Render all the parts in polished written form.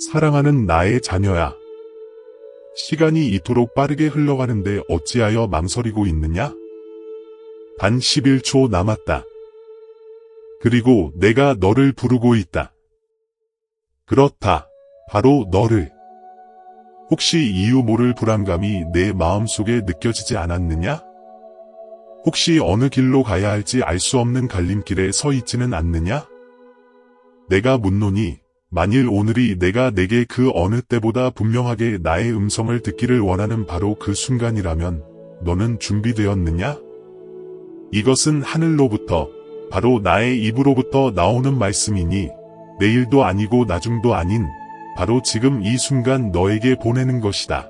사랑하는 나의 자녀야. 시간이 이토록 빠르게 흘러가는데 어찌하여 망설이고 있느냐? 단 11초 남았다. 그리고 내가 너를 부르고 있다. 그렇다. 바로 너를. 혹시 이유 모를 불안감이 내 마음속에 느껴지지 않았느냐? 혹시 어느 길로 가야 할지 알 수 없는 갈림길에 서 있지는 않느냐? 내가 묻노니 만일 오늘이 내가 내게 그 어느 때보다 분명하게 나의 음성을 듣기를 원하는 바로 그 순간이라면 너는 준비되었느냐? 이것은 하늘로부터 바로 나의 입으로부터 나오는 말씀이니 내일도 아니고 나중도 아닌 바로 지금 이 순간 너에게 보내는 것이다.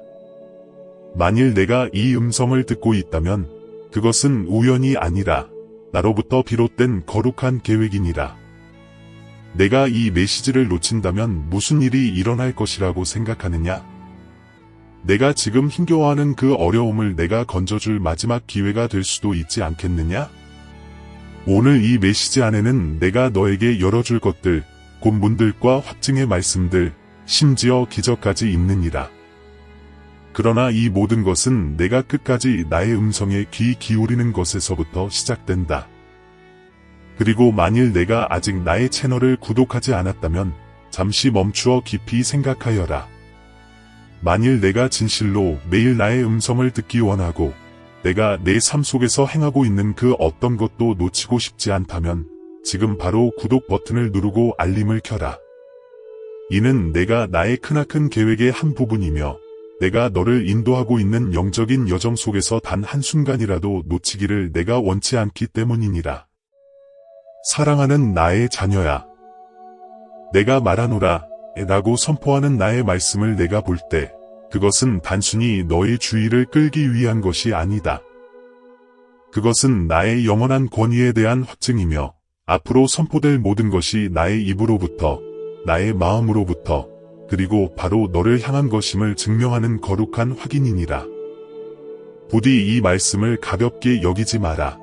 만일 내가 이 음성을 듣고 있다면 그것은 우연이 아니라 나로부터 비롯된 거룩한 계획이니라. 내가 이 메시지를 놓친다면 무슨 일이 일어날 것이라고 생각하느냐? 내가 지금 힘겨워하는 그 어려움을 내가 건져줄 마지막 기회가 될 수도 있지 않겠느냐? 오늘 이 메시지 안에는 내가 너에게 열어줄 것들, 곧 문들과 확증의 말씀들, 심지어 기적까지 있느니라. 그러나 이 모든 것은 내가 끝까지 나의 음성에 귀 기울이는 것에서부터 시작된다. 그리고 만일 내가 아직 나의 채널을 구독하지 않았다면 잠시 멈추어 깊이 생각하여라. 만일 내가 진실로 매일 나의 음성을 듣기 원하고 내가 내 삶 속에서 행하고 있는 그 어떤 것도 놓치고 싶지 않다면 지금 바로 구독 버튼을 누르고 알림을 켜라. 이는 내가 나의 크나큰 계획의 한 부분이며 내가 너를 인도하고 있는 영적인 여정 속에서 단 한순간이라도 놓치기를 내가 원치 않기 때문이니라. 사랑하는 나의 자녀야. 내가 말하노라 라고 선포하는 나의 말씀을 내가 볼 때 그것은 단순히 너의 주의를 끌기 위한 것이 아니다. 그것은 나의 영원한 권위에 대한 확증이며 앞으로 선포될 모든 것이 나의 입으로부터 나의 마음으로부터 그리고 바로 너를 향한 것임을 증명하는 거룩한 확인이니라. 부디 이 말씀을 가볍게 여기지 마라.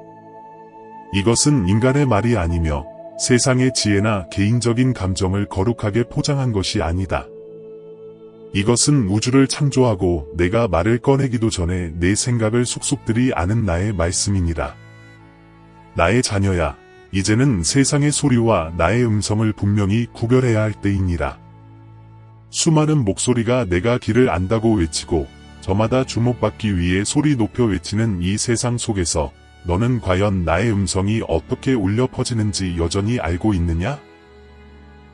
이것은 인간의 말이 아니며 세상의 지혜나 개인적인 감정을 거룩하게 포장한 것이 아니다. 이것은 우주를 창조하고 내가 말을 꺼내기도 전에 내 생각을 속속들이 아는 나의 말씀이니라. 나의 자녀야, 이제는 세상의 소리와 나의 음성을 분명히 구별해야 할 때이니라. 수많은 목소리가 내가 길을 안다고 외치고 저마다 주목받기 위해 소리 높여 외치는 이 세상 속에서 너는 과연 나의 음성이 어떻게 울려 퍼지는지 여전히 알고 있느냐?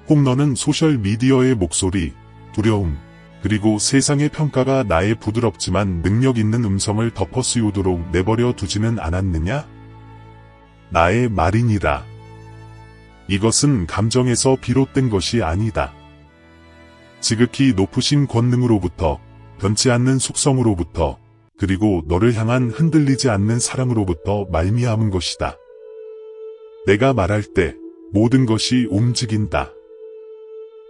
혹 너는 소셜미디어의 목소리, 두려움, 그리고 세상의 평가가 나의 부드럽지만 능력 있는 음성을 덮어 씌우도록 내버려 두지는 않았느냐? 나의 말이니라. 이것은 감정에서 비롯된 것이 아니다. 지극히 높으신 권능으로부터, 변치 않는 속성으로부터, 그리고 너를 향한 흔들리지 않는 사랑으로부터 말미암은 것이다. 내가 말할 때 모든 것이 움직인다.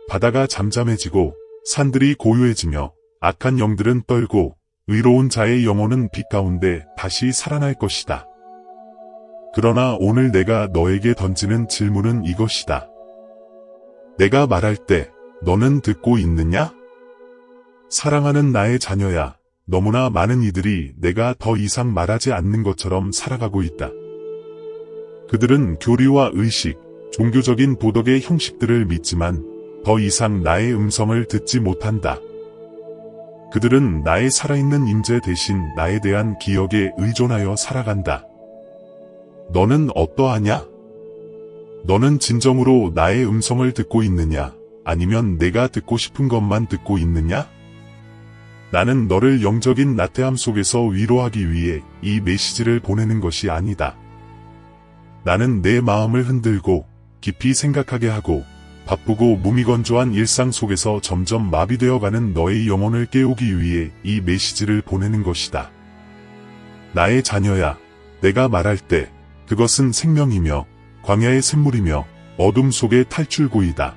바다가 잠잠해지고 산들이 고요해지며 악한 영들은 떨고 의로운 자의 영혼은 빛 가운데 다시 살아날 것이다. 그러나 오늘 내가 너에게 던지는 질문은 이것이다. 내가 말할 때 너는 듣고 있느냐? 사랑하는 나의 자녀야. 너무나 많은 이들이 내가 더 이상 말하지 않는 것처럼 살아가고 있다. 그들은 교리와 의식, 종교적인 도덕의 형식들을 믿지만 더 이상 나의 음성을 듣지 못한다. 그들은 나의 살아있는 임재 대신 나에 대한 기억에 의존하여 살아간다. 너는 어떠하냐? 너는 진정으로 나의 음성을 듣고 있느냐? 아니면 내가 듣고 싶은 것만 듣고 있느냐? 나는 너를 영적인 나태함 속에서 위로하기 위해 이 메시지를 보내는 것이 아니다. 나는 내 마음을 흔들고 깊이 생각하게 하고 바쁘고 무미건조한 일상 속에서 점점 마비되어가는 너의 영혼을 깨우기 위해 이 메시지를 보내는 것이다. 나의 자녀야, 내가 말할 때 그것은 생명이며 광야의 샘물이며 어둠 속의 탈출구이다.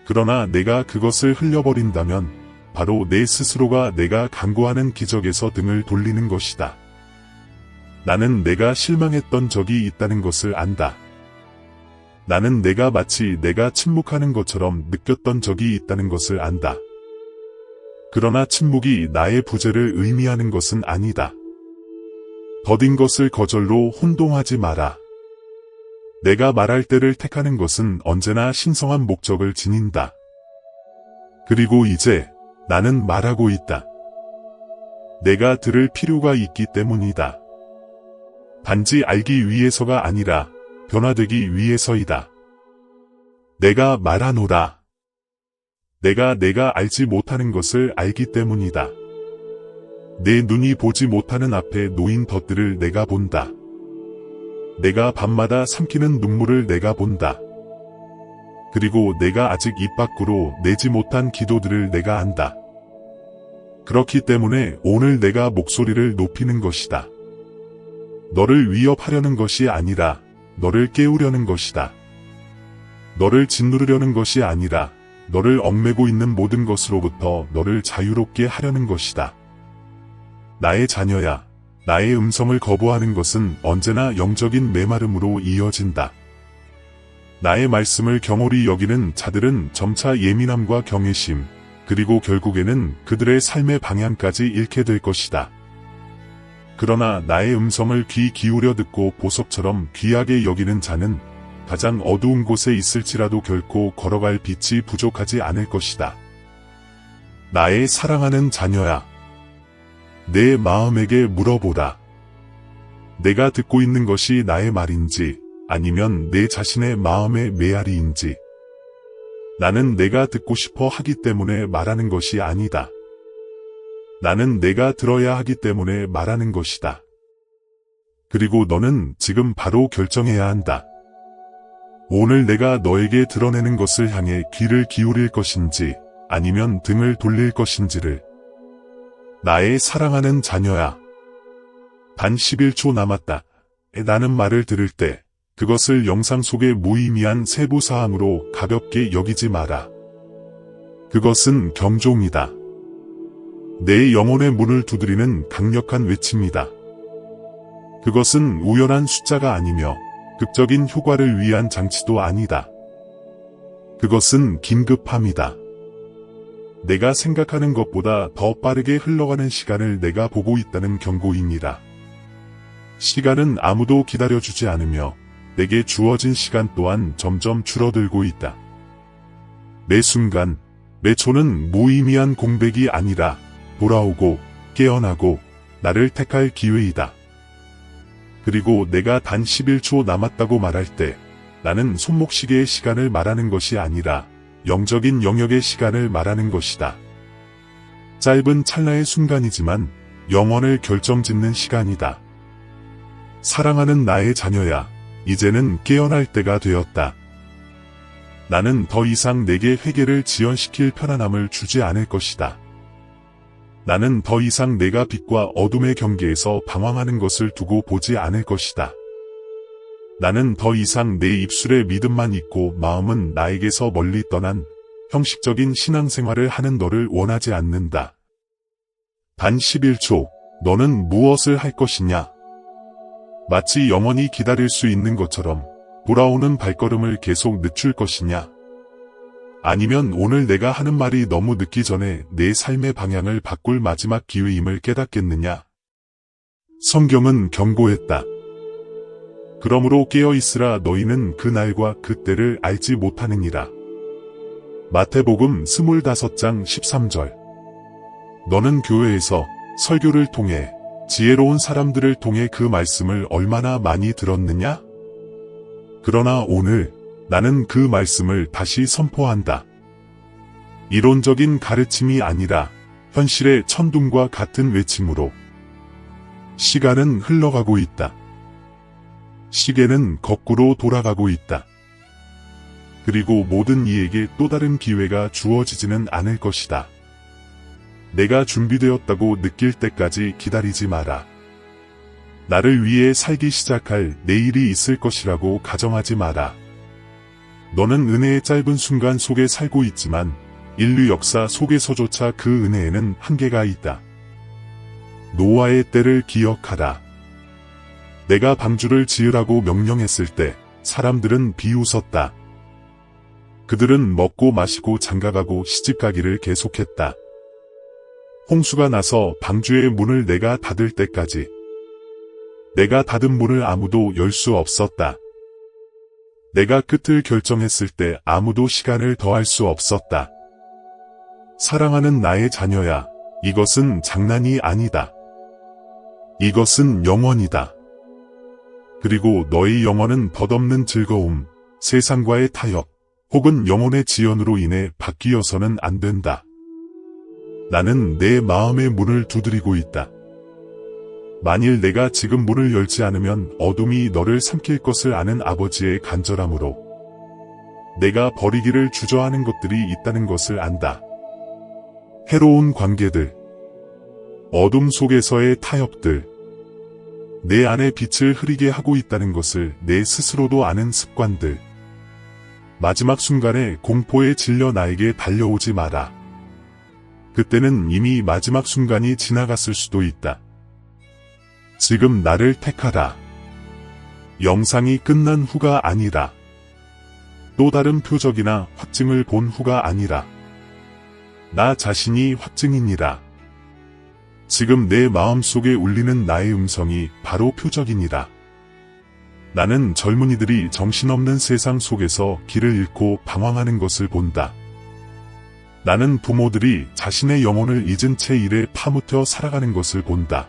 그러나 내가 그것을 흘려버린다면 바로 내 스스로가 내가 간구하는 기적에서 등을 돌리는 것이다. 나는 내가 실망했던 적이 있다는 것을 안다. 나는 마치 내가 침묵하는 것처럼 느꼈던 적이 있다는 것을 안다. 그러나 침묵이 나의 부재를 의미하는 것은 아니다. 더딘 것을 거절로 혼동하지 마라. 내가 말할 때를 택하는 것은 언제나 신성한 목적을 지닌다. 그리고 이제 나는 말하고 있다. 내가 들을 필요가 있기 때문이다. 단지 알기 위해서가 아니라 변화되기 위해서이다. 내가 말하노라. 내가 알지 못하는 것을 알기 때문이다. 내 눈이 보지 못하는 앞에 놓인 덫들을 내가 본다. 내가 밤마다 삼키는 눈물을 내가 본다. 그리고 내가 아직 입 밖으로 내지 못한 기도들을 내가 안다. 그렇기 때문에 오늘 내가 목소리를 높이는 것이다. 너를 위협하려는 것이 아니라 너를 깨우려는 것이다. 너를 짓누르려는 것이 아니라 너를 얽매고 있는 모든 것으로부터 너를 자유롭게 하려는 것이다. 나의 자녀야, 나의 음성을 거부하는 것은 언제나 영적인 메마름으로 이어진다. 나의 말씀을 경홀히 여기는 자들은 점차 예민함과 경외심, 그리고 결국에는 그들의 삶의 방향까지 잃게 될 것이다. 그러나 나의 음성을 귀 기울여 듣고 보석처럼 귀하게 여기는 자는 가장 어두운 곳에 있을지라도 결코 걸어갈 빛이 부족하지 않을 것이다. 나의 사랑하는 자녀야, 내 마음에게 물어보라. 내가 듣고 있는 것이 나의 말인지 아니면 내 자신의 마음의 메아리인지. 나는 내가 듣고 싶어 하기 때문에 말하는 것이 아니다. 나는 내가 들어야 하기 때문에 말하는 것이다. 그리고 너는 지금 바로 결정해야 한다. 오늘 내가 너에게 드러내는 것을 향해 귀를 기울일 것인지 아니면 등을 돌릴 것인지를. 나의 사랑하는 자녀야. 단 11초 남았다. 라는 말을 들을 때 그것을 영상 속의 무의미한 세부사항으로 가볍게 여기지 마라. 그것은 경종이다. 내 영혼의 문을 두드리는 강력한 외침이다. 그것은 우연한 숫자가 아니며 극적인 효과를 위한 장치도 아니다. 그것은 긴급함이다. 내가 생각하는 것보다 더 빠르게 흘러가는 시간을 내가 보고 있다는 경고이니라. 시간은 아무도 기다려주지 않으며 내게 주어진 시간 또한 점점 줄어들고 있다. 매 순간, 매 초는 무의미한 공백이 아니라 돌아오고 깨어나고 나를 택할 기회이다. 그리고 내가 단 11초 남았다고 말할 때 나는 손목시계의 시간을 말하는 것이 아니라 영적인 영역의 시간을 말하는 것이다. 짧은 찰나의 순간이지만 영원을 결정짓는 시간이다. 사랑하는 나의 자녀야, 이제는 깨어날 때가 되었다. 나는 더 이상 내게 회개를 지연시킬 편안함을 주지 않을 것이다. 나는 더 이상 내가 빛과 어둠의 경계에서 방황하는 것을 두고 보지 않을 것이다. 나는 더 이상 내 입술에 믿음만 있고 마음은 나에게서 멀리 떠난 형식적인 신앙생활을 하는 너를 원하지 않는다. 단 11초, 너는 무엇을 할 것이냐? 마치 영원히 기다릴 수 있는 것처럼 돌아오는 발걸음을 계속 늦출 것이냐? 아니면 오늘 내가 하는 말이 너무 늦기 전에 내 삶의 방향을 바꿀 마지막 기회임을 깨닫겠느냐? 성경은 경고했다. 그러므로 깨어있으라. 너희는 그 날과 그 때를 알지 못하느니라. 마태복음 25장 13절. 너는 교회에서 설교를 통해 지혜로운 사람들을 통해 그 말씀을 얼마나 많이 들었느냐? 그러나 오늘 나는 그 말씀을 다시 선포한다. 이론적인 가르침이 아니라 현실의 천둥과 같은 외침으로. 시간은 흘러가고 있다. 시계는 거꾸로 돌아가고 있다. 그리고 모든 이에게 또 다른 기회가 주어지지는 않을 것이다. 내가 준비되었다고 느낄 때까지 기다리지 마라. 나를 위해 살기 시작할 내일이 있을 것이라고 가정하지 마라. 너는 은혜의 짧은 순간 속에 살고 있지만 인류 역사 속에서조차 그 은혜에는 한계가 있다. 노아의 때를 기억하라. 내가 방주를 지으라고 명령했을 때 사람들은 비웃었다. 그들은 먹고 마시고 장가가고 시집가기를 계속했다. 홍수가 나서 방주의 문을 내가 닫을 때까지 내가 닫은 문을 아무도 열 수 없었다. 내가 끝을 결정했을 때 아무도 시간을 더할 수 없었다. 사랑하는 나의 자녀야, 이것은 장난이 아니다. 이것은 영원이다. 그리고 너의 영혼은 덧없는 즐거움, 세상과의 타협, 혹은 영혼의 지연으로 인해 바뀌어서는 안 된다. 나는 내 마음의 문을 두드리고 있다. 만일 내가 지금 문을 열지 않으면 어둠이 너를 삼킬 것을 아는 아버지의 간절함으로 내가 버리기를 주저하는 것들이 있다는 것을 안다. 해로운 관계들, 어둠 속에서의 타협들, 내 안에 빛을 흐리게 하고 있다는 것을 내 스스로도 아는 습관들. 마지막 순간에 공포에 질려 나에게 달려오지 마라. 그때는 이미 마지막 순간이 지나갔을 수도 있다. 지금 나를 택하라. 영상이 끝난 후가 아니라 또 다른 표적이나 확증을 본 후가 아니라 나 자신이 확증이니라. 지금 내 마음속에 울리는 나의 음성이 바로 표적이니라. 나는 젊은이들이 정신없는 세상 속에서 길을 잃고 방황하는 것을 본다. 나는 부모들이 자신의 영혼을 잊은 채 일에 파묻혀 살아가는 것을 본다.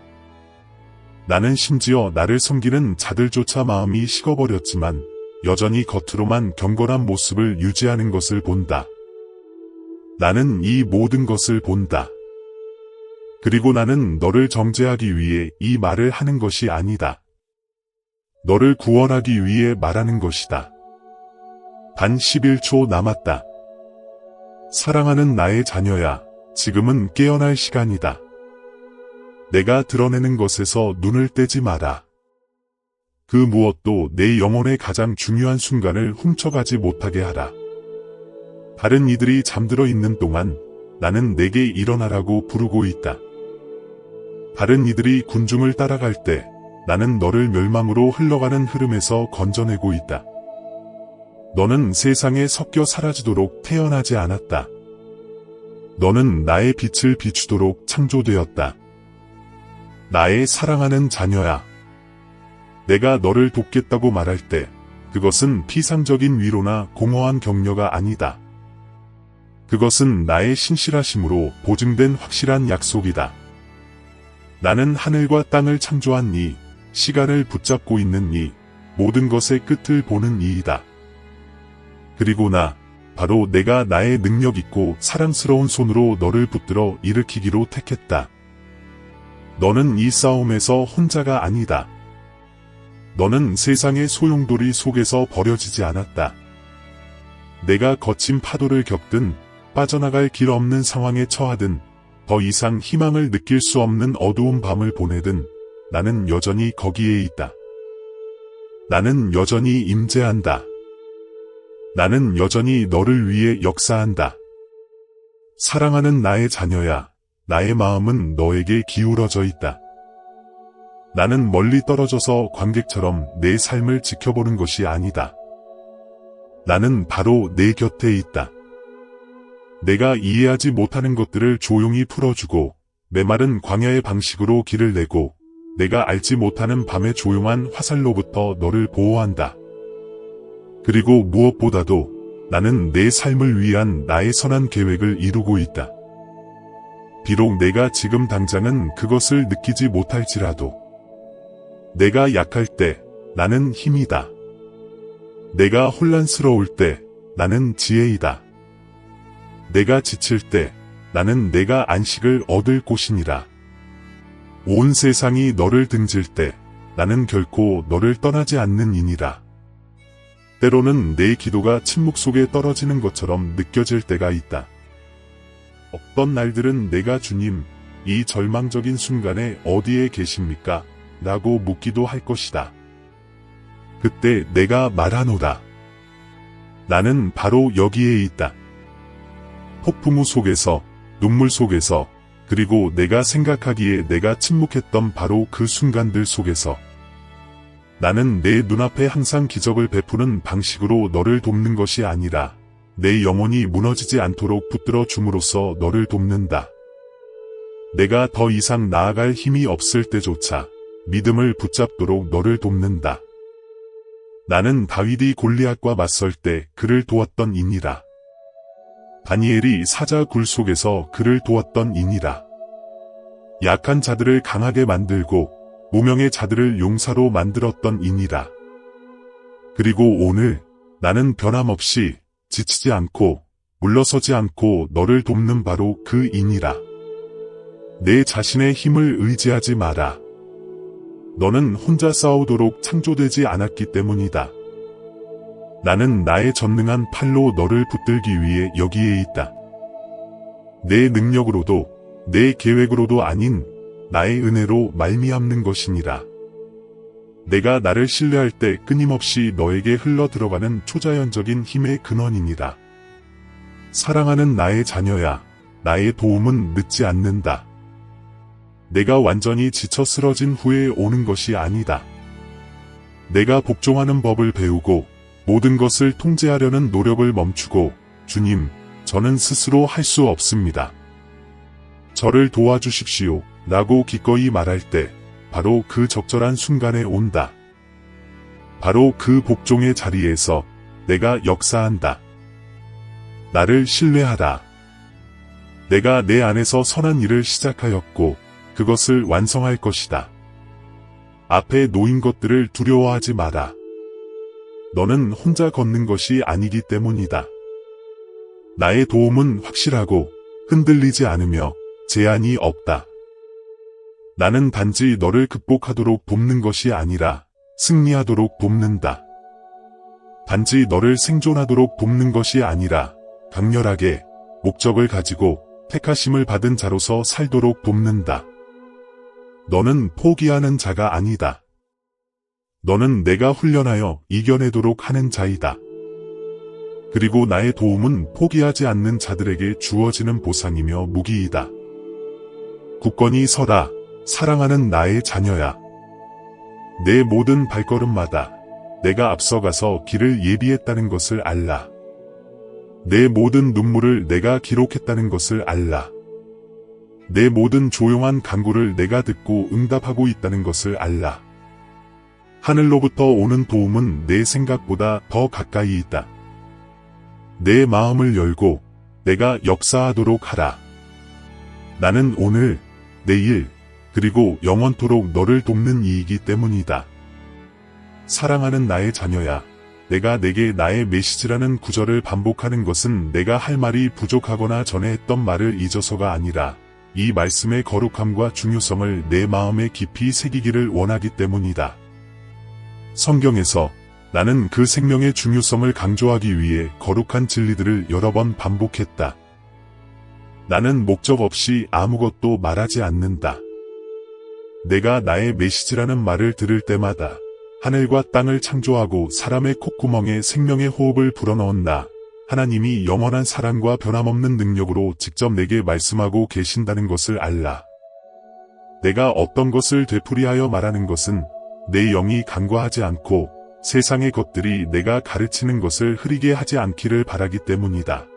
나는 심지어 나를 섬기는 자들조차 마음이 식어버렸지만 여전히 겉으로만 경건한 모습을 유지하는 것을 본다. 나는 이 모든 것을 본다. 그리고 나는 너를 정죄하기 위해 이 말을 하는 것이 아니다. 너를 구원하기 위해 말하는 것이다. 단 11초 남았다. 사랑하는 나의 자녀야, 지금은 깨어날 시간이다. 내가 드러내는 것에서 눈을 떼지 마라. 그 무엇도 내 영혼의 가장 중요한 순간을 훔쳐가지 못하게 하라. 다른 이들이 잠들어 있는 동안 나는 내게 일어나라고 부르고 있다. 다른 이들이 군중을 따라갈 때 나는 너를 멸망으로 흘러가는 흐름에서 건져내고 있다. 너는 세상에 섞여 사라지도록 태어나지 않았다. 너는 나의 빛을 비추도록 창조되었다. 나의 사랑하는 자녀야. 내가 너를 돕겠다고 말할 때 그것은 피상적인 위로나 공허한 격려가 아니다. 그것은 나의 신실하심으로 보증된 확실한 약속이다. 나는 하늘과 땅을 창조한 이, 시간을 붙잡고 있는 이, 모든 것의 끝을 보는 이이다. 그리고 바로 내가 나의 능력 있고 사랑스러운 손으로 너를 붙들어 일으키기로 택했다. 너는 이 싸움에서 혼자가 아니다. 너는 세상의 소용돌이 속에서 버려지지 않았다. 내가 거친 파도를 겪든 빠져나갈 길 없는 상황에 처하든 더 이상 희망을 느낄 수 없는 어두운 밤을 보내든 나는 여전히 거기에 있다. 나는 여전히 임재한다. 나는 여전히 너를 위해 역사한다. 사랑하는 나의 자녀야, 나의 마음은 너에게 기울어져 있다. 나는 멀리 떨어져서 관객처럼 내 삶을 지켜보는 것이 아니다. 나는 바로 내 곁에 있다. 내가 이해하지 못하는 것들을 조용히 풀어주고 메마른 광야의 방식으로 길을 내고 내가 알지 못하는 밤의 조용한 화살로부터 너를 보호한다. 그리고 무엇보다도 나는 내 삶을 위한 나의 선한 계획을 이루고 있다. 비록 내가 지금 당장은 그것을 느끼지 못할지라도 내가 약할 때 나는 힘이다. 내가 혼란스러울 때 나는 지혜이다. 내가 지칠 때 나는 내가 안식을 얻을 곳이니라. 온 세상이 너를 등질 때 나는 결코 너를 떠나지 않는 이니라. 때로는 내 기도가 침묵 속에 떨어지는 것처럼 느껴질 때가 있다. 어떤 날들은 내가 주님, 이 절망적인 순간에 어디에 계십니까? 라고 묻기도 할 것이다. 그때 내가 말하노라. 나는 바로 여기에 있다. 폭풍우 속에서, 눈물 속에서, 그리고 내가 생각하기에 내가 침묵했던 바로 그 순간들 속에서 나는 내 눈앞에 항상 기적을 베푸는 방식으로 너를 돕는 것이 아니라 내 영혼이 무너지지 않도록 붙들어 줌으로써 너를 돕는다. 내가 더 이상 나아갈 힘이 없을 때조차 믿음을 붙잡도록 너를 돕는다. 나는 다윗이 골리앗과 맞설 때 그를 도왔던 이니라. 다니엘이 사자 굴 속에서 그를 도왔던 이니라. 약한 자들을 강하게 만들고 무명의 자들을 용사로 만들었던 이니라. 그리고 오늘 나는 변함없이 지치지 않고 물러서지 않고 너를 돕는 바로 그 이니라. 내 자신의 힘을 의지하지 마라. 너는 혼자 싸우도록 창조되지 않았기 때문이다. 나는 나의 전능한 팔로 너를 붙들기 위해 여기에 있다. 내 능력으로도 내 계획으로도 아닌 나의 은혜로 말미암는 것이니라. 내가 나를 신뢰할 때 끊임없이 너에게 흘러 들어가는 초자연적인 힘의 근원이니라. 사랑하는 나의 자녀야, 나의 도움은 늦지 않는다. 내가 완전히 지쳐 쓰러진 후에 오는 것이 아니다. 내가 복종하는 법을 배우고 모든 것을 통제하려는 노력을 멈추고 주님, 저는 스스로 할 수 없습니다. 저를 도와주십시오 라고 기꺼이 말할 때 바로 그 적절한 순간에 온다. 바로 그 복종의 자리에서 내가 역사한다. 나를 신뢰하라. 내가 내 안에서 선한 일을 시작하였고 그것을 완성할 것이다. 앞에 놓인 것들을 두려워하지 마라. 너는 혼자 걷는 것이 아니기 때문이다. 나의 도움은 확실하고 흔들리지 않으며 제한이 없다. 나는 단지 너를 극복하도록 돕는 것이 아니라 승리하도록 돕는다. 단지 너를 생존하도록 돕는 것이 아니라 강렬하게 목적을 가지고 택하심을 받은 자로서 살도록 돕는다. 너는 포기하는 자가 아니다. 너는 내가 훈련하여 이겨내도록 하는 자이다. 그리고 나의 도움은 포기하지 않는 자들에게 주어지는 보상이며 무기이다. 굳건히 서라, 사랑하는 나의 자녀야. 내 모든 발걸음마다 내가 앞서가서 길을 예비했다는 것을 알라. 내 모든 눈물을 내가 기록했다는 것을 알라. 내 모든 조용한 간구를 내가 듣고 응답하고 있다는 것을 알라. 하늘로부터 오는 도움은 내 생각보다 더 가까이 있다. 내 마음을 열고 내가 역사하도록 하라. 나는 오늘, 내일, 그리고 영원토록 너를 돕는 이이기 때문이다. 사랑하는 나의 자녀야, 내가 내게 나의 메시지라는 구절을 반복하는 것은 내가 할 말이 부족하거나 전에 했던 말을 잊어서가 아니라 이 말씀의 거룩함과 중요성을 내 마음에 깊이 새기기를 원하기 때문이다. 성경에서 나는 그 생명의 중요성을 강조하기 위해 거룩한 진리들을 여러 번 반복했다. 나는 목적 없이 아무것도 말하지 않는다. 내가 나의 메시지라는 말을 들을 때마다 하늘과 땅을 창조하고 사람의 콧구멍에 생명의 호흡을 불어넣은 나, 하나님이 영원한 사랑과 변함없는 능력으로 직접 내게 말씀하고 계신다는 것을 알라. 내가 어떤 것을 되풀이하여 말하는 것은 내 영이 간과하지 않고 세상의 것들이 내가 가르치는 것을 흐리게 하지 않기를 바라기 때문이다.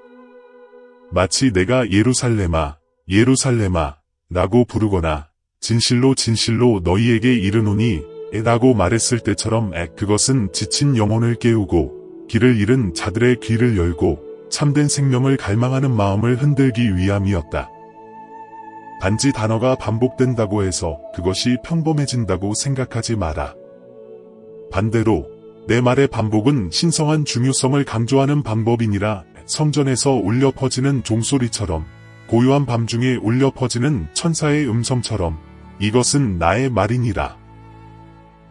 마치 내가 예루살렘아, 예루살렘아 라고 부르거나 진실로 진실로 너희에게 이르노니 라고 말했을 때처럼 그것은 지친 영혼을 깨우고 길을 잃은 자들의 귀를 열고 참된 생명을 갈망하는 마음을 흔들기 위함이었다. 단지 단어가 반복된다고 해서 그것이 평범해진다고 생각하지 마라. 반대로 내 말의 반복은 신성한 중요성을 강조하는 방법이니라. 성전에서 울려 퍼지는 종소리처럼, 고요한 밤중에 울려 퍼지는 천사의 음성처럼 이것은 나의 말이니라.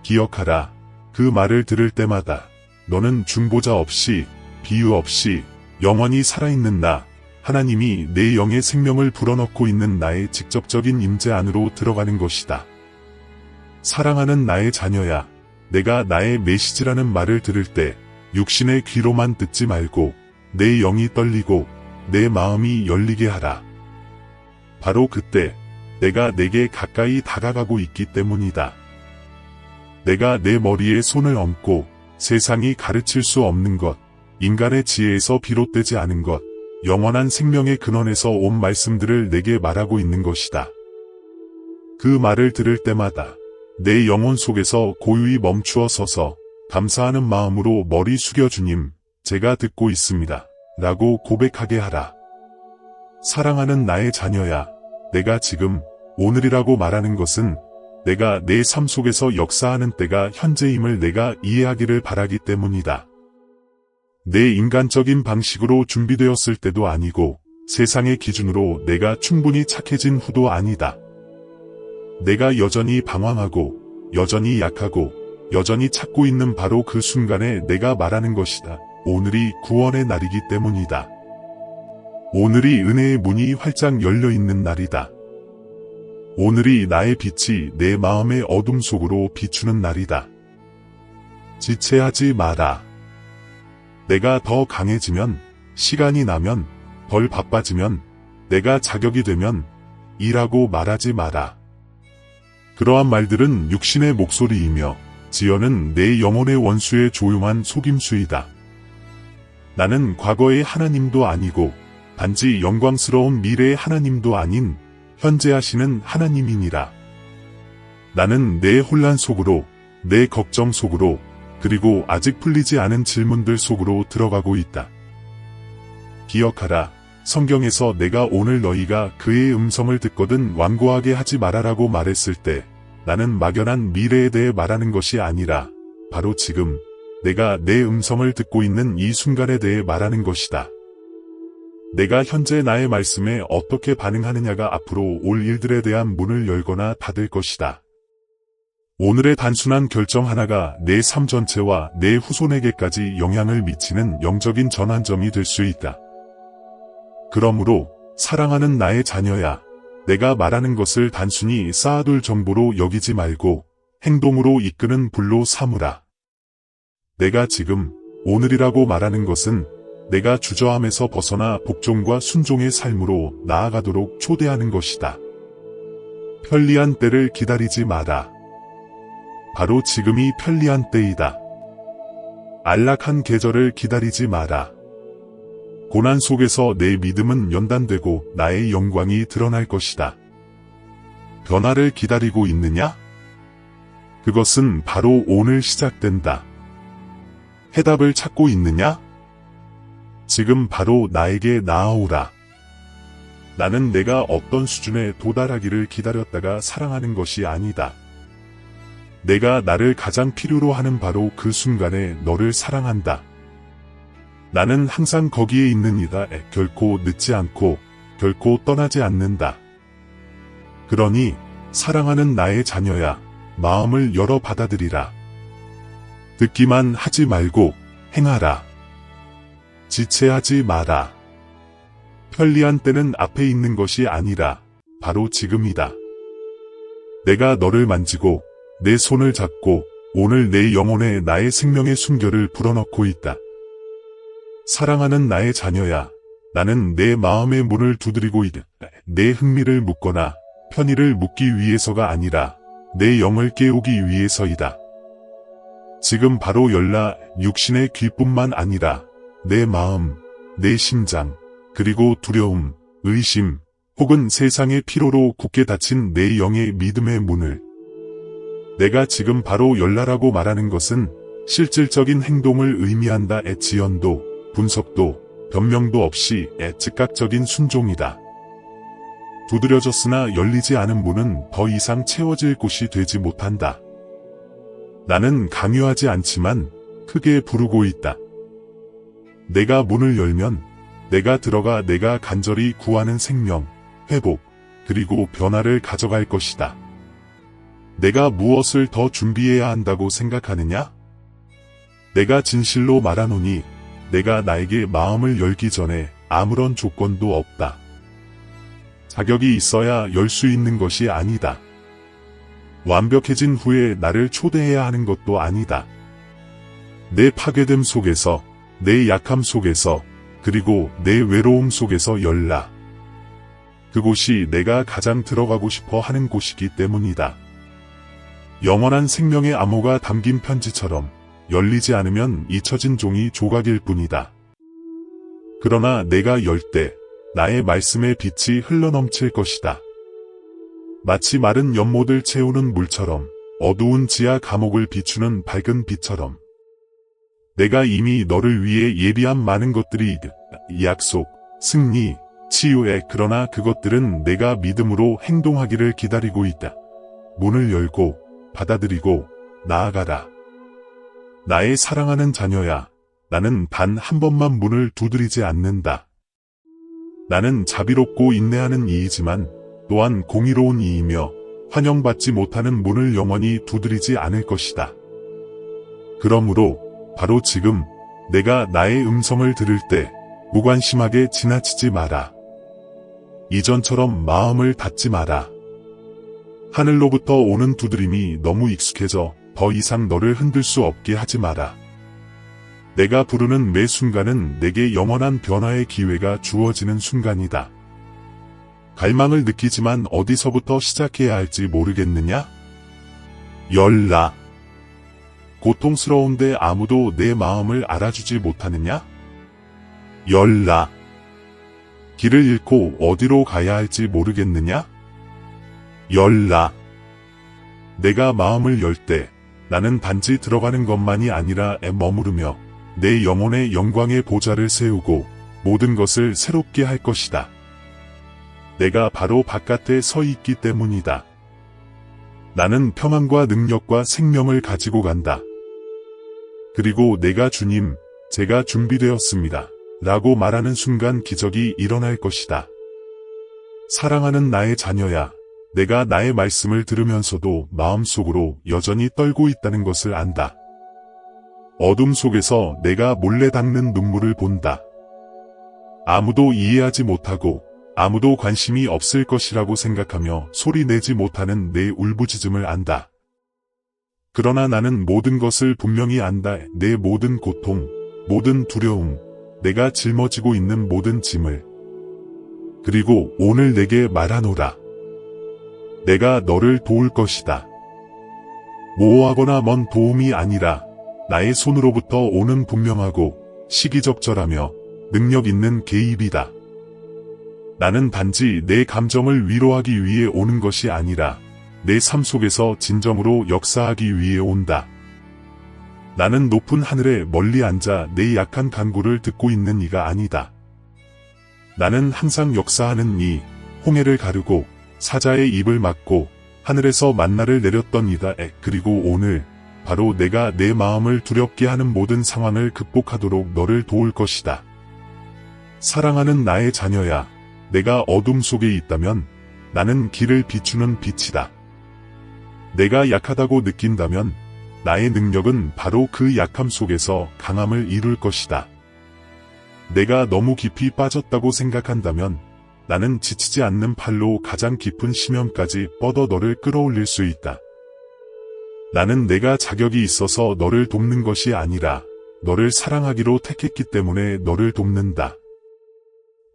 기억하라. 그 말을 들을 때마다 너는 중보자 없이, 비유 없이 영원히 살아있는 나, 하나님이 내 영의 생명을 불어넣고 있는 나의 직접적인 임재 안으로 들어가는 것이다. 사랑하는 나의 자녀야, 내가 나의 메시지라는 말을 들을 때 육신의 귀로만 듣지 말고 내 영이 떨리고 내 마음이 열리게 하라. 바로 그때 내가 내게 가까이 다가가고 있기 때문이다. 내가 내 머리에 손을 얹고 세상이 가르칠 수 없는 것, 인간의 지혜에서 비롯되지 않은 것, 영원한 생명의 근원에서 온 말씀들을 내게 말하고 있는 것이다. 그 말을 들을 때마다 내 영혼 속에서 고요히 멈추어 서서 감사하는 마음으로 머리 숙여 주님, 제가 듣고 있습니다. 라고 고백하게 하라. 사랑하는 나의 자녀야, 내가 지금 오늘이라고 말하는 것은 내가 내 삶 속에서 역사하는 때가 현재임을 내가 이해하기를 바라기 때문이다. 내 인간적인 방식으로 준비되었을 때도 아니고 세상의 기준으로 내가 충분히 착해진 후도 아니다. 내가 여전히 방황하고 여전히 약하고 여전히 찾고 있는 바로 그 순간에 내가 말하는 것이다. 오늘이 구원의 날이기 때문이다. 오늘이 은혜의 문이 활짝 열려있는 날이다. 오늘이 나의 빛이 내 마음의 어둠 속으로 비추는 날이다. 지체하지 마라. 내가 더 강해지면, 시간이 나면, 덜 바빠지면, 내가 자격이 되면 이라고 말하지 마라. 그러한 말들은 육신의 목소리이며 지어는 내 영혼의 원수의 조용한 속임수이다. 나는 과거의 하나님도 아니고 단지 영광스러운 미래의 하나님도 아닌 현재 하시는 하나님이니라. 나는 내 혼란 속으로, 내 걱정 속으로, 그리고 아직 풀리지 않은 질문들 속으로 들어가고 있다. 기억하라. 성경에서 내가 오늘 너희가 그의 음성을 듣거든 완고하게 하지 말아라고 말했을 때 나는 막연한 미래에 대해 말하는 것이 아니라 바로 지금 내가 내 음성을 듣고 있는 이 순간에 대해 말하는 것이다. 내가 현재 나의 말씀에 어떻게 반응하느냐가 앞으로 올 일들에 대한 문을 열거나 닫을 것이다. 오늘의 단순한 결정 하나가 내 삶 전체와 내 후손에게까지 영향을 미치는 영적인 전환점이 될 수 있다. 그러므로 사랑하는 나의 자녀야, 내가 말하는 것을 단순히 쌓아둘 정보로 여기지 말고 행동으로 이끄는 불로 삼으라. 내가 지금 오늘이라고 말하는 것은 내가 주저함에서 벗어나 복종과 순종의 삶으로 나아가도록 초대하는 것이다. 편리한 때를 기다리지 마라. 바로 지금이 편리한 때이다. 안락한 계절을 기다리지 마라. 고난 속에서 내 믿음은 연단되고 나의 영광이 드러날 것이다. 변화를 기다리고 있느냐? 그것은 바로 오늘 시작된다. 해답을 찾고 있느냐? 지금 바로 나에게 나아오라. 나는 내가 어떤 수준에 도달하기를 기다렸다가 사랑하는 것이 아니다. 내가 나를 가장 필요로 하는 바로 그 순간에 너를 사랑한다. 나는 항상 거기에 있는 이다. 결코 늦지 않고 결코 떠나지 않는다. 그러니 사랑하는 나의 자녀야, 마음을 열어 받아들이라. 듣기만 하지 말고 행하라. 지체하지 마라. 편리한 때는 앞에 있는 것이 아니라 바로 지금이다. 내가 너를 만지고 내 손을 잡고 오늘 내 영혼에 나의 생명의 순결을 불어넣고 있다. 사랑하는 나의 자녀야, 나는 내 마음의 문을 두드리고 있다. 내 흥미를 묻거나 편의를 묻기 위해서가 아니라 내 영을 깨우기 위해서이다. 지금 바로 열라. 육신의 귀뿐만 아니라 내 마음, 내 심장, 그리고 두려움, 의심, 혹은 세상의 피로로 굳게 닫힌 내 영의 믿음의 문을. 내가 지금 바로 열라라고 말하는 것은 실질적인 행동을 의미한다. 지연도, 분석도, 변명도 없이 즉각적인 순종이다. 두드려졌으나 열리지 않은 문은 더 이상 채워질 곳이 되지 못한다. 나는 강요하지 않지만 크게 부르고 있다. 내가 문을 열면 내가 들어가 내가 간절히 구하는 생명, 회복, 그리고 변화를 가져갈 것이다. 내가 무엇을 더 준비해야 한다고 생각하느냐? 내가 진실로 말하노니 내가 나에게 마음을 열기 전에 아무런 조건도 없다. 자격이 있어야 열 수 있는 것이 아니다. 완벽해진 후에 나를 초대해야 하는 것도 아니다. 내 파괴됨 속에서, 내 약함 속에서, 그리고 내 외로움 속에서 열라. 그곳이 내가 가장 들어가고 싶어 하는 곳이기 때문이다. 영원한 생명의 암호가 담긴 편지처럼 열리지 않으면 잊혀진 종이 조각일 뿐이다. 그러나 내가 열 때 나의 말씀의 빛이 흘러넘칠 것이다. 마치 마른 연못을 채우는 물처럼, 어두운 지하 감옥을 비추는 밝은 빛처럼. 내가 이미 너를 위해 예비한 많은 것들이 있다. 약속, 승리, 치유에. 그러나 그것들은 내가 믿음으로 행동하기를 기다리고 있다. 문을 열고 받아들이고 나아가라. 나의 사랑하는 자녀야, 나는 단 한 번만 문을 두드리지 않는다. 나는 자비롭고 인내하는 이이지만 또한 공의로운 이이며 환영받지 못하는 문을 영원히 두드리지 않을 것이다. 그러므로 바로 지금 내가 나의 음성을 들을 때 무관심하게 지나치지 마라. 이전처럼 마음을 닫지 마라. 하늘로부터 오는 두드림이 너무 익숙해져 더 이상 너를 흔들 수 없게 하지 마라. 내가 부르는 매 순간은 내게 영원한 변화의 기회가 주어지는 순간이다. 갈망을 느끼지만 어디서부터 시작해야 할지 모르겠느냐? 열라. 고통스러운데 아무도 내 마음을 알아주지 못하느냐? 열라. 길을 잃고 어디로 가야 할지 모르겠느냐? 열라. 내가 마음을 열 때 나는 단지 들어가는 것만이 아니라 머무르며 내 영혼의 영광의 보좌를 세우고 모든 것을 새롭게 할 것이다. 내가 바로 바깥에 서 있기 때문이다. 나는 평안과 능력과 생명을 가지고 간다. 그리고 내가 주님, 제가 준비되었습니다. 라고 말하는 순간 기적이 일어날 것이다. 사랑하는 나의 자녀야, 내가 나의 말씀을 들으면서도 마음속으로 여전히 떨고 있다는 것을 안다. 어둠 속에서 내가 몰래 닦는 눈물을 본다. 아무도 이해하지 못하고 아무도 관심이 없을 것이라고 생각하며 소리 내지 못하는 내 울부짖음을 안다. 그러나 나는 모든 것을 분명히 안다. 내 모든 고통, 모든 두려움, 내가 짊어지고 있는 모든 짐을. 그리고 오늘 내게 말하노라. 내가 너를 도울 것이다. 모호하거나 먼 도움이 아니라 나의 손으로부터 오는 분명하고 시기적절하며 능력 있는 개입이다. 나는 단지 내 감정을 위로하기 위해 오는 것이 아니라 내 삶 속에서 진정으로 역사하기 위해 온다. 나는 높은 하늘에 멀리 앉아 내 약한 간구를 듣고 있는 이가 아니다. 나는 항상 역사하는 이, 홍해를 가르고 사자의 입을 막고 하늘에서 만나를 내렸던 이다. 그리고 오늘 바로 내가 내 마음을 두렵게 하는 모든 상황을 극복하도록 너를 도울 것이다. 사랑하는 나의 자녀야, 내가 어둠 속에 있다면 나는 길을 비추는 빛이다. 내가 약하다고 느낀다면 나의 능력은 바로 그 약함 속에서 강함을 이룰 것이다. 내가 너무 깊이 빠졌다고 생각한다면 나는 지치지 않는 팔로 가장 깊은 심연까지 뻗어 너를 끌어올릴 수 있다. 나는 내가 자격이 있어서 너를 돕는 것이 아니라 너를 사랑하기로 택했기 때문에 너를 돕는다.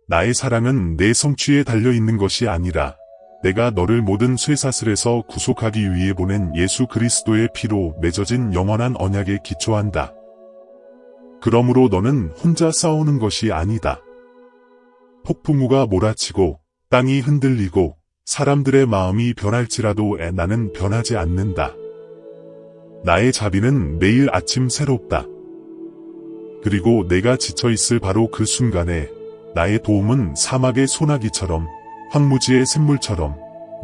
나의 사랑은 내 성취에 달려있는 것이 아니라 내가 너를 모든 쇠사슬에서 구속하기 위해 보낸 예수 그리스도의 피로 맺어진 영원한 언약에 기초한다. 그러므로 너는 혼자 싸우는 것이 아니다. 폭풍우가 몰아치고 땅이 흔들리고 사람들의 마음이 변할지라도 나는 변하지 않는다. 나의 자비는 매일 아침 새롭다. 그리고 내가 지쳐있을 바로 그 순간에 나의 도움은 사막의 소나기처럼 황무지의 샘물처럼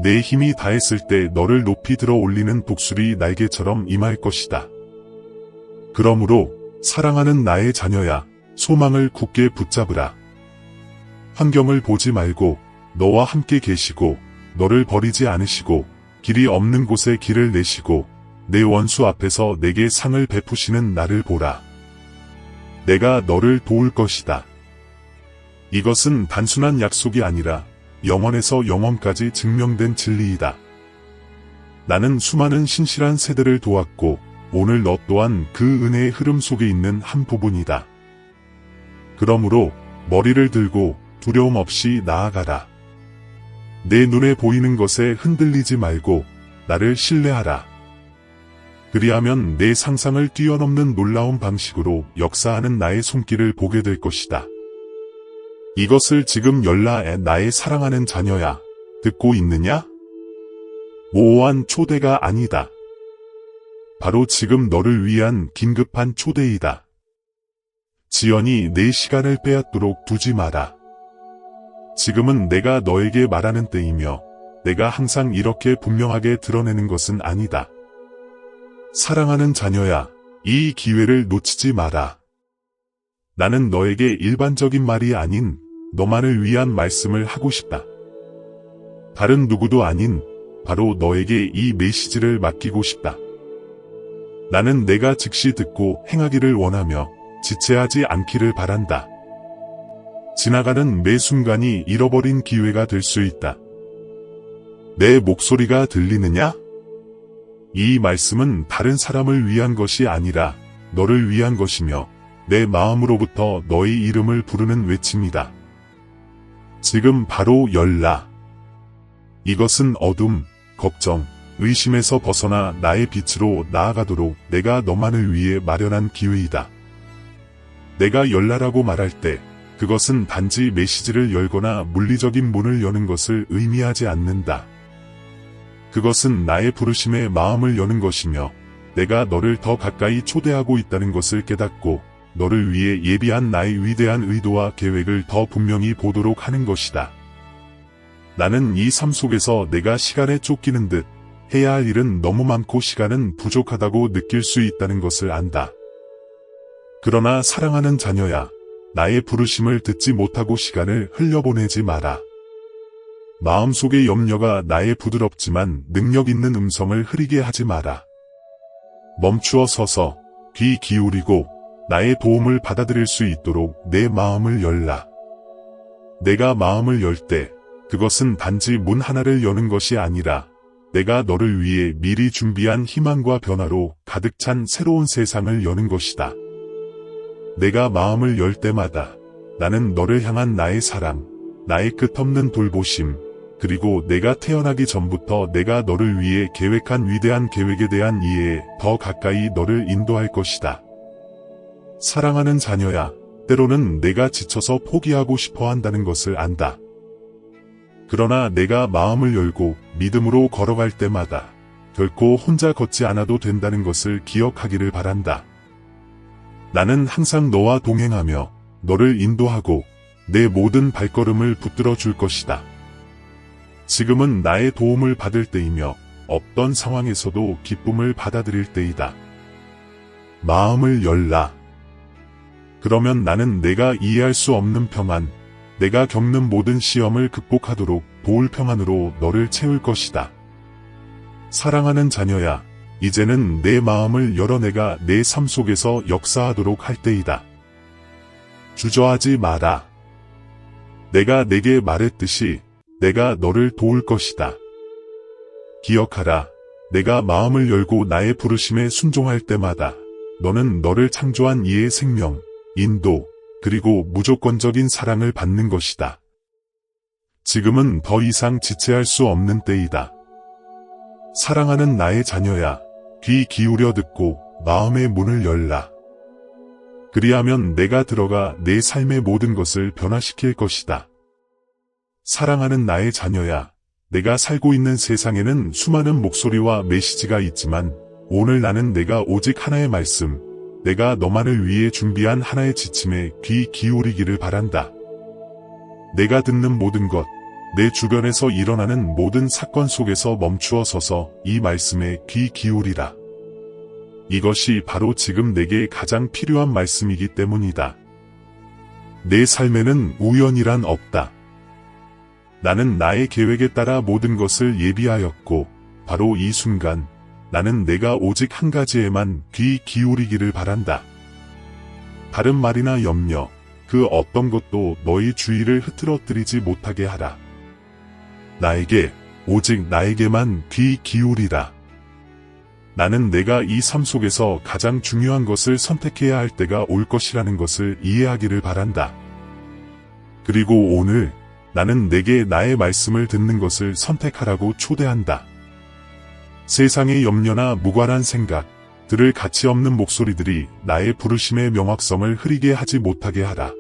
내 힘이 다했을 때 너를 높이 들어 올리는 독수리 날개처럼 임할 것이다. 그러므로 사랑하는 나의 자녀야, 소망을 굳게 붙잡으라. 환경을 보지 말고 너와 함께 계시고 너를 버리지 않으시고 길이 없는 곳에 길을 내시고 내 원수 앞에서 내게 상을 베푸시는 나를 보라. 내가 너를 도울 것이다. 이것은 단순한 약속이 아니라 영원에서 영원까지 증명된 진리이다. 나는 수많은 신실한 세대를 도왔고 오늘 너 또한 그 은혜의 흐름 속에 있는 한 부분이다. 그러므로 머리를 들고 두려움 없이 나아가라. 내 눈에 보이는 것에 흔들리지 말고 나를 신뢰하라. 그리하면 내 상상을 뛰어넘는 놀라운 방식으로 역사하는 나의 손길을 보게 될 것이다. 이것을 지금 열라에 나의 사랑하는 자녀야, 듣고 있느냐? 모호한 초대가 아니다. 바로 지금 너를 위한 긴급한 초대이다. 지연이 내 시간을 빼앗도록 두지 마라. 지금은 내가 너에게 말하는 때이며 내가 항상 이렇게 분명하게 드러내는 것은 아니다. 사랑하는 자녀야, 이 기회를 놓치지 마라. 나는 너에게 일반적인 말이 아닌 너만을 위한 말씀을 하고 싶다. 다른 누구도 아닌 바로 너에게 이 메시지를 맡기고 싶다. 나는 내가 즉시 듣고 행하기를 원하며 지체하지 않기를 바란다. 지나가는 매 순간이 잃어버린 기회가 될 수 있다. 내 목소리가 들리느냐? 이 말씀은 다른 사람을 위한 것이 아니라 너를 위한 것이며 내 마음으로부터 너의 이름을 부르는 외침이다. 지금 바로 열라. 이것은 어둠, 걱정, 의심에서 벗어나 나의 빛으로 나아가도록 내가 너만을 위해 마련한 기회이다. 내가 열라라고 말할 때 그것은 단지 메시지를 열거나 물리적인 문을 여는 것을 의미하지 않는다. 그것은 나의 부르심에 마음을 여는 것이며 내가 너를 더 가까이 초대하고 있다는 것을 깨닫고 너를 위해 예비한 나의 위대한 의도와 계획을 더 분명히 보도록 하는 것이다. 나는 이 삶 속에서 내가 시간에 쫓기는 듯 해야 할 일은 너무 많고 시간은 부족하다고 느낄 수 있다는 것을 안다. 그러나 사랑하는 자녀야, 나의 부르심을 듣지 못하고 시간을 흘려보내지 마라. 마음속의 염려가 나의 부드럽지만 능력 있는 음성을 흐리게 하지 마라. 멈추어 서서 귀 기울이고 나의 도움을 받아들일 수 있도록 내 마음을 열라. 내가 마음을 열 때 그것은 단지 문 하나를 여는 것이 아니라 내가 너를 위해 미리 준비한 희망과 변화로 가득 찬 새로운 세상을 여는 것이다. 내가 마음을 열 때마다 나는 너를 향한 나의 사랑, 나의 끝없는 돌보심, 그리고 내가 태어나기 전부터 내가 너를 위해 계획한 위대한 계획에 대한 이해에 더 가까이 너를 인도할 것이다. 사랑하는 자녀야, 때로는 내가 지쳐서 포기하고 싶어 한다는 것을 안다. 그러나 내가 마음을 열고 믿음으로 걸어갈 때마다 결코 혼자 걷지 않아도 된다는 것을 기억하기를 바란다. 나는 항상 너와 동행하며 너를 인도하고 내 모든 발걸음을 붙들어 줄 것이다. 지금은 나의 도움을 받을 때이며 어떤 상황에서도 기쁨을 받아들일 때이다. 마음을 열라. 그러면 나는 내가 이해할 수 없는 평안, 내가 겪는 모든 시험을 극복하도록 도울 평안으로 너를 채울 것이다. 사랑하는 자녀야, 이제는 내 마음을 열어 내가 내 삶 속에서 역사하도록 할 때이다. 주저하지 마라. 내가 내게 말했듯이 내가 너를 도울 것이다. 기억하라. 내가 마음을 열고 나의 부르심에 순종할 때마다 너는 너를 창조한 이의 생명, 인도, 그리고 무조건적인 사랑을 받는 것이다. 지금은 더 이상 지체할 수 없는 때이다. 사랑하는 나의 자녀야, 귀 기울여 듣고 마음의 문을 열라. 그리하면 내가 들어가 내 삶의 모든 것을 변화시킬 것이다. 사랑하는 나의 자녀야, 내가 살고 있는 세상에는 수많은 목소리와 메시지가 있지만 오늘 나는 내가 오직 하나의 말씀, 내가 너만을 위해 준비한 하나의 지침에 귀 기울이기를 바란다. 내가 듣는 모든 것, 내 주변에서 일어나는 모든 사건 속에서 멈추어 서서 이 말씀에 귀 기울이라. 이것이 바로 지금 내게 가장 필요한 말씀이기 때문이다. 내 삶에는 우연이란 없다. 나는 나의 계획에 따라 모든 것을 예비하였고 바로 이 순간 나는 내가 오직 한 가지에만 귀 기울이기를 바란다. 다른 말이나 염려, 그 어떤 것도 너의 주의를 흐트러뜨리지 못하게 하라. 나에게, 오직 나에게만 귀 기울이라. 나는 내가 이 삶 속에서 가장 중요한 것을 선택해야 할 때가 올 것이라는 것을 이해하기를 바란다. 그리고 오늘 나는 내게 나의 말씀을 듣는 것을 선택하라고 초대한다. 세상의 염려나 무관한 생각, 들을 가치 없는 목소리들이 나의 부르심의 명확성을 흐리게 하지 못하게 하라.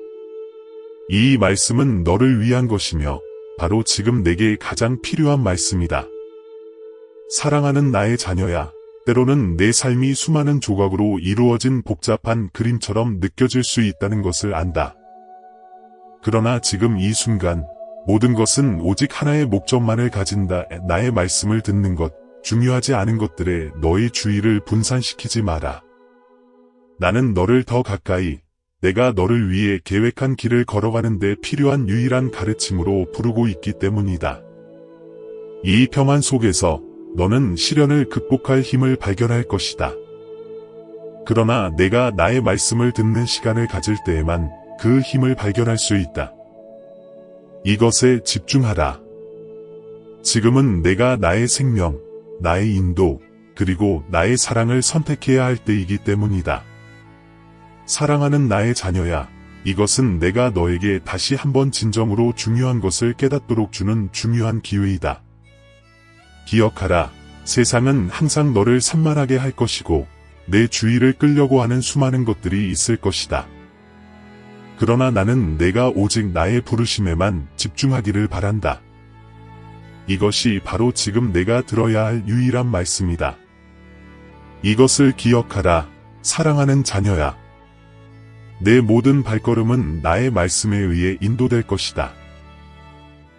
이 말씀은 너를 위한 것이며 바로 지금 내게 가장 필요한 말씀이다. 사랑하는 나의 자녀야, 때로는 내 삶이 수많은 조각으로 이루어진 복잡한 그림처럼 느껴질 수 있다는 것을 안다. 그러나 지금 이 순간 모든 것은 오직 하나의 목적만을 가진다. 나의 말씀을 듣는 것, 중요하지 않은 것들에 너의 주의를 분산시키지 마라. 나는 너를 더 가까이, 내가 너를 위해 계획한 길을 걸어가는 데 필요한 유일한 가르침으로 부르고 있기 때문이다. 이 평안 속에서 너는 시련을 극복할 힘을 발견할 것이다. 그러나 내가 나의 말씀을 듣는 시간을 가질 때에만 그 힘을 발견할 수 있다. 이것에 집중하라. 지금은 내가 나의 생명, 나의 인도, 그리고 나의 사랑을 선택해야 할 때이기 때문이다. 사랑하는 나의 자녀야, 이것은 내가 너에게 다시 한번 진정으로 중요한 것을 깨닫도록 주는 중요한 기회이다. 기억하라, 세상은 항상 너를 산만하게 할 것이고 내 주의를 끌려고 하는 수많은 것들이 있을 것이다. 그러나 나는 내가 오직 나의 부르심에만 집중하기를 바란다. 이것이 바로 지금 내가 들어야 할 유일한 말씀이다. 이것을 기억하라, 사랑하는 자녀야. 내 모든 발걸음은 나의 말씀에 의해 인도될 것이다.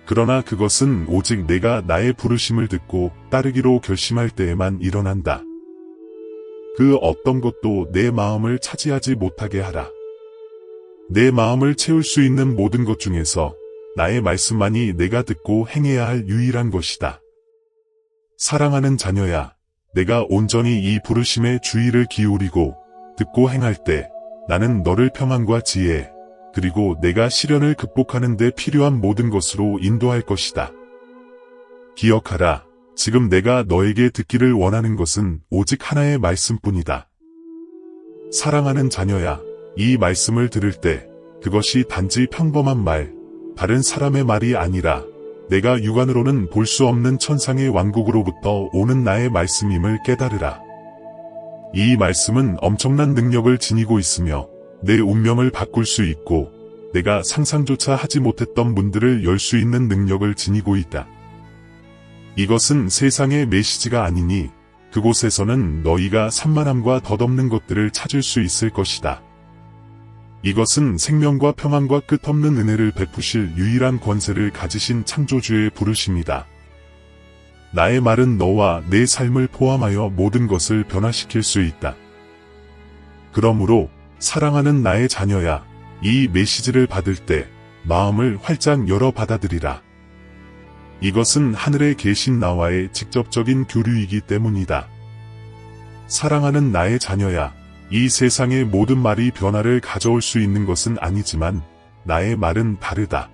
그러나 그것은 오직 내가 나의 부르심을 듣고 따르기로 결심할 때에만 일어난다. 그 어떤 것도 내 마음을 차지하지 못하게 하라. 내 마음을 채울 수 있는 모든 것 중에서 나의 말씀만이 내가 듣고 행해야 할 유일한 것이다. 사랑하는 자녀야, 내가 온전히 이 부르심에 주의를 기울이고 듣고 행할 때 나는 너를 평안과 지혜, 그리고 내가 시련을 극복하는 데 필요한 모든 것으로 인도할 것이다. 기억하라, 지금 내가 너에게 듣기를 원하는 것은 오직 하나의 말씀뿐이다. 사랑하는 자녀야, 이 말씀을 들을 때 그것이 단지 평범한 말, 다른 사람의 말이 아니라 내가 육안으로는 볼 수 없는 천상의 왕국으로부터 오는 나의 말씀임을 깨달으라. 이 말씀은 엄청난 능력을 지니고 있으며 내 운명을 바꿀 수 있고 내가 상상조차 하지 못했던 문들을 열 수 있는 능력을 지니고 있다. 이것은 세상의 메시지가 아니니 그곳에서는 너희가 산만함과 덧없는 것들을 찾을 수 있을 것이다. 이것은 생명과 평안과 끝없는 은혜를 베푸실 유일한 권세를 가지신 창조주의 부르심이다. 나의 말은 너와 내 삶을 포함하여 모든 것을 변화시킬 수 있다. 그러므로 사랑하는 나의 자녀야, 이 메시지를 받을 때 마음을 활짝 열어 받아들이라. 이것은 하늘에 계신 나와의 직접적인 교류이기 때문이다. 사랑하는 나의 자녀야, 이 세상의 모든 말이 변화를 가져올 수 있는 것은 아니지만 나의 말은 다르다.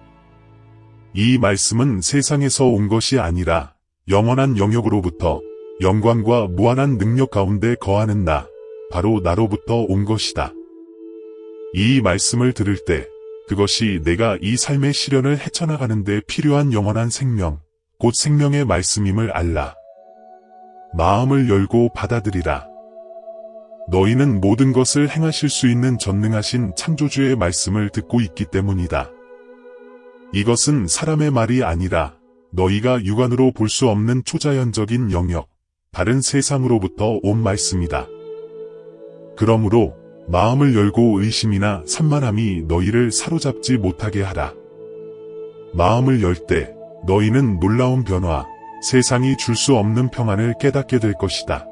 이 말씀은 세상에서 온 것이 아니라 영원한 영역으로부터 영광과 무한한 능력 가운데 거하는 나, 바로 나로부터 온 것이다. 이 말씀을 들을 때 그것이 내가 이 삶의 시련을 헤쳐나가는 데 필요한 영원한 생명, 곧 생명의 말씀임을 알라. 마음을 열고 받아들이라. 너희는 모든 것을 행하실 수 있는 전능하신 창조주의 말씀을 듣고 있기 때문이다. 이것은 사람의 말이 아니라 너희가 육안으로 볼 수 없는 초자연적인 영역, 다른 세상으로부터 온 말씀이다. 그러므로 마음을 열고 의심이나 산만함이 너희를 사로잡지 못하게 하라. 마음을 열 때 너희는 놀라운 변화, 세상이 줄 수 없는 평안을 깨닫게 될 것이다.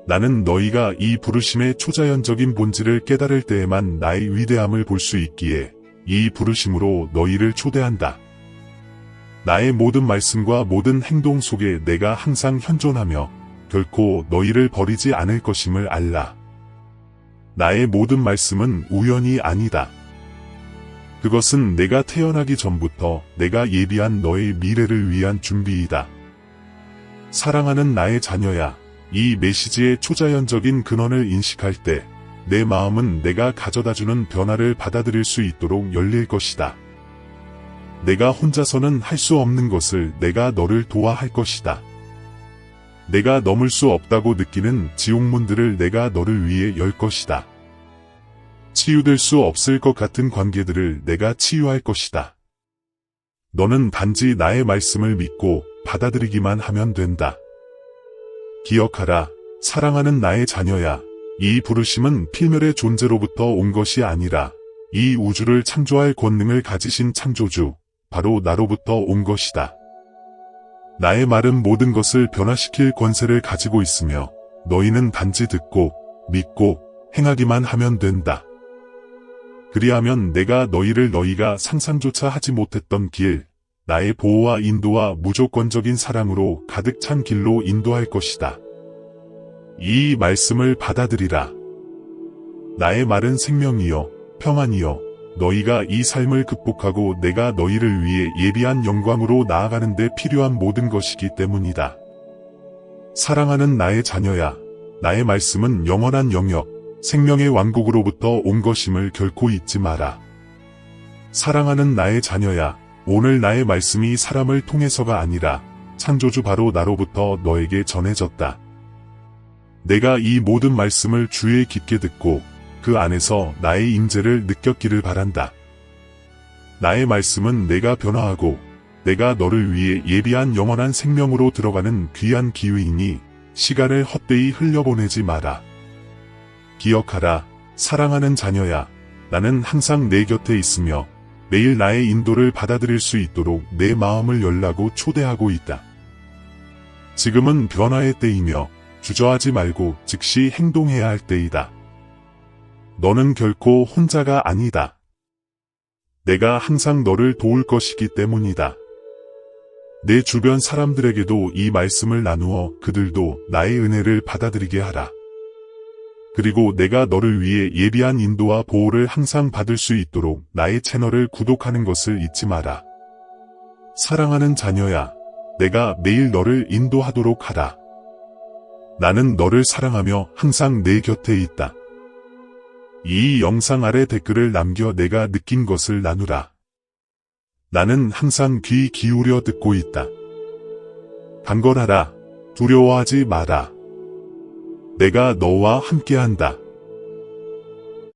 나는 너희가 이 부르심의 초자연적인 본질을 깨달을 때에만 나의 위대함을 볼 수 있기에 이 부르심으로 너희를 초대한다. 나의 모든 말씀과 모든 행동 속에 내가 항상 현존하며 결코 너희를 버리지 않을 것임을 알라. 나의 모든 말씀은 우연이 아니다. 그것은 내가 태어나기 전부터 내가 예비한 너의 미래를 위한 준비이다. 사랑하는 나의 자녀야, 이 메시지의 초자연적인 근원을 인식할 때 내 마음은 내가 가져다주는 변화를 받아들일 수 있도록 열릴 것이다. 내가 혼자서는 할 수 없는 것을 내가 너를 도와 할 것이다. 내가 넘을 수 없다고 느끼는 지옥문들을 내가 너를 위해 열 것이다. 치유될 수 없을 것 같은 관계들을 내가 치유할 것이다. 너는 단지 나의 말씀을 믿고 받아들이기만 하면 된다. 기억하라, 사랑하는 나의 자녀야. 이 부르심은 필멸의 존재로부터 온 것이 아니라 이 우주를 창조할 권능을 가지신 창조주, 바로 나로부터 온 것이다. 나의 말은 모든 것을 변화시킬 권세를 가지고 있으며 너희는 단지 듣고 믿고 행하기만 하면 된다. 그리하면 내가 너희를 너희가 상상조차 하지 못했던 길, 나의 보호와 인도와 무조건적인 사랑으로 가득 찬 길로 인도할 것이다. 이 말씀을 받아들이라. 나의 말은 생명이요, 평안이요, 너희가 이 삶을 극복하고 내가 너희를 위해 예비한 영광으로 나아가는 데 필요한 모든 것이기 때문이다. 사랑하는 나의 자녀야, 나의 말씀은 영원한 영역, 생명의 왕국으로부터 온 것임을 결코 잊지 마라. 사랑하는 나의 자녀야, 오늘 나의 말씀이 사람을 통해서가 아니라 창조주 바로 나로부터 너에게 전해졌다. 내가 이 모든 말씀을 주의 깊게 듣고 그 안에서 나의 임재를 느꼈기를 바란다. 나의 말씀은 내가 변화하고 내가 너를 위해 예비한 영원한 생명으로 들어가는 귀한 기회이니 시간을 헛되이 흘려보내지 마라. 기억하라, 사랑하는 자녀야, 나는 항상 내 곁에 있으며 매일 나의 인도를 받아들일 수 있도록 내 마음을 열라고 초대하고 있다. 지금은 변화의 때이며 주저하지 말고 즉시 행동해야 할 때이다. 너는 결코 혼자가 아니다. 내가 항상 너를 도울 것이기 때문이다. 내 주변 사람들에게도 이 말씀을 나누어 그들도 나의 은혜를 받아들이게 하라. 그리고 내가 너를 위해 예비한 인도와 보호를 항상 받을 수 있도록 나의 채널을 구독하는 것을 잊지 마라. 사랑하는 자녀야, 내가 매일 너를 인도하도록 하라. 나는 너를 사랑하며 항상 내 곁에 있다. 이 영상 아래 댓글을 남겨 내가 느낀 것을 나누라. 나는 항상 귀 기울여 듣고 있다. 강건하라. 두려워하지 마라. 내가 너와 함께한다.